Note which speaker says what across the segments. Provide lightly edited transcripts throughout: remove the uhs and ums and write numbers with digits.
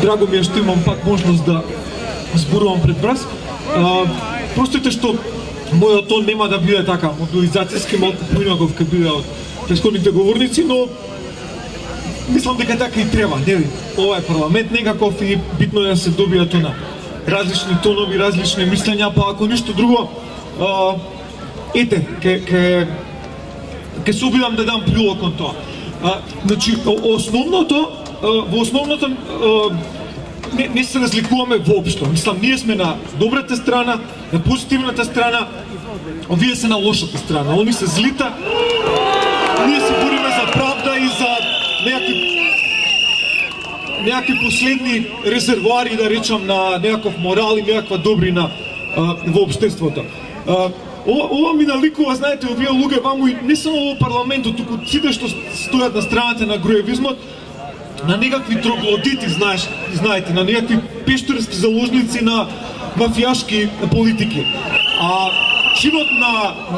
Speaker 1: Драго ми е што имам пак можност да зборувам пред вас. Простите што мојот тон нема да биде така модулизацијски, малку поинаков ке биде од претходните говорници, но мислам дека така и треба, нели? Ова е парламент некаков и битно е да се добијат на различни тонови, различни мислења, па ако ништо друго, ете, ке се обидам да дам прилог кон тоа. Значи, основното, во основното не се разликуваме воопшто. Мислам, ние сме на добрата страна, на позитивната страна, овие се на лошата страна. Они се злита, ние се бориме за правда и за някакви последни резервуари, да речам, на някакъв морал и някаква добрина во општеството. Ова ми наликува, знаете, овие луѓе ваму и не само во парламентот, туку сите што стојат на страната на груевизмот, на некакви троглодити, знаете, на некакви пештерски заложници на мафијашки политики. Чинот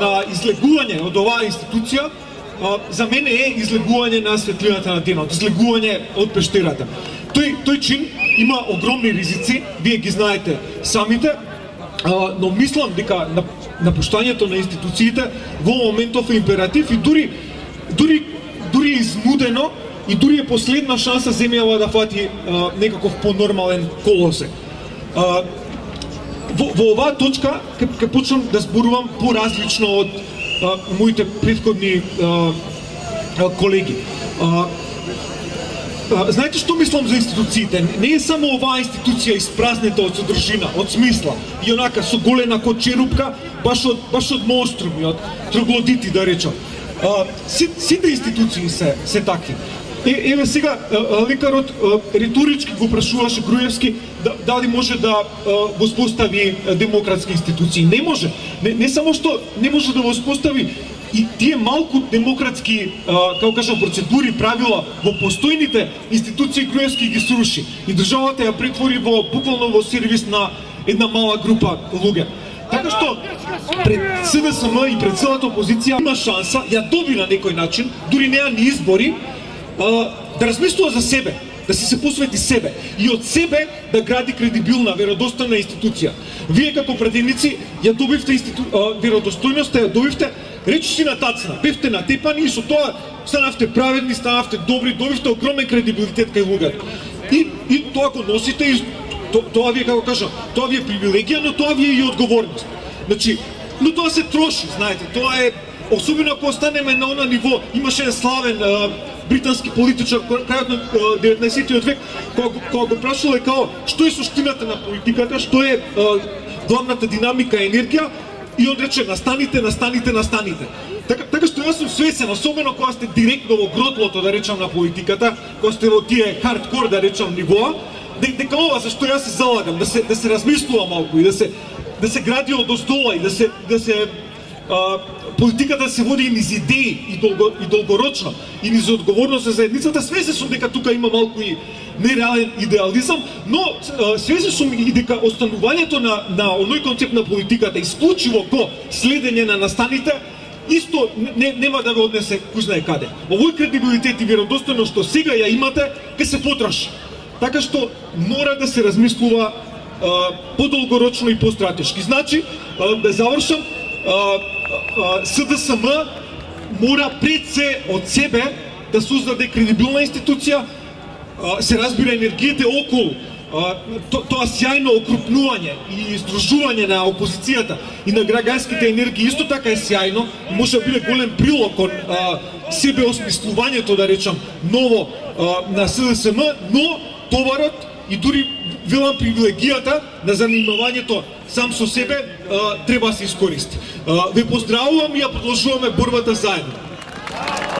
Speaker 1: на излегување од оваа институција за мене е излегување на светлината на денот, излегување од пештерата. Тој чин има огромни ризици, вие ги знаете самите, но мислам дека напуштањето на институциите во моментов е императив и дури измудено и дури е последна шанса земјава да фати некаков понормален колосек. Во оваа точка ќе почнам да зборувам поразлично од моите претходни колеги. Знаете што мислам за институциите? Не е само оваа институција испразнета од содржина, од смисла, и онака со голена ко черупка, баш од монструми, од троглодити, да речам. Сите институции се такви. Еве сега лекарот риторички го прашуваше Груевски дали може да воспостави демократски институции. Не може. Не само што не може да воспостави, и тие малку демократски, како кажам, процедури, правила во постојните институции Груевски ги сруши. И државата ја претвори буквално во сервис на една мала група луѓе. Така што пред СДСМ и пред целата опозиција има шанса, ја доби на некој начин, дури неа ни избори, да размислува за себе, да се посвети себе и од себе да гради кредибилна, веродостојна институција. Вие како пратеници ја добивте веродостојноста, ја добивте речиси на тацна, бевте натепани и со тоа станавте праведни, станавте добри, добивте огромен кредибилитет кај луѓето. И тоа го носите и тоа ви е, како кажам, тоа ви е привилегија, но тоа ви е и одговорност. Значи, но тоа се троши, знаете, тоа е, особено ако останеме на она ниво. Имаше еден славен британски политичар крајот на 19 век, кога го прашале као што е суштината на политиката, што е главната динамика и енергија, и он рече настаните. Така што јас сум свесен, особено кога сте директно во гротлото, да речам, на политиката, кога сте во тие хардкор, да речам, нивоа, дека ова за што јас се залагам, да се размислува малку и да се гради од оздола и да се политиката да се води и низ идеи и долгорочно и низ одговорност за заедницата. Свесен сум дека тука има малку и нереален идеализам, но свесен сум и дека останувањето на оној концепт на политиката исклучиво ко следење на настаните исто нема да ве однесе кој знае каде. Овој кредибилитет и веродостојност што сега ја имате ќе се потроши. Така што мора да се размислува подолгорочно и постратешки. Значи, да завршам, СДСМ мора пред се од себе да создаде кредибилна институција, се разбира енергиите околу тоа сјајно окрупнување и здружување на опозицијата и на граѓанските енергии исто така е сјајно и може да биде голем прилог кон себеосмислувањето, да речам, ново на СДСМ, но товарот и дури велам привилегијата на занимавањето сам со себе треба да се искористи. Ве поздравувам и ја продолжуваме борбата заедно.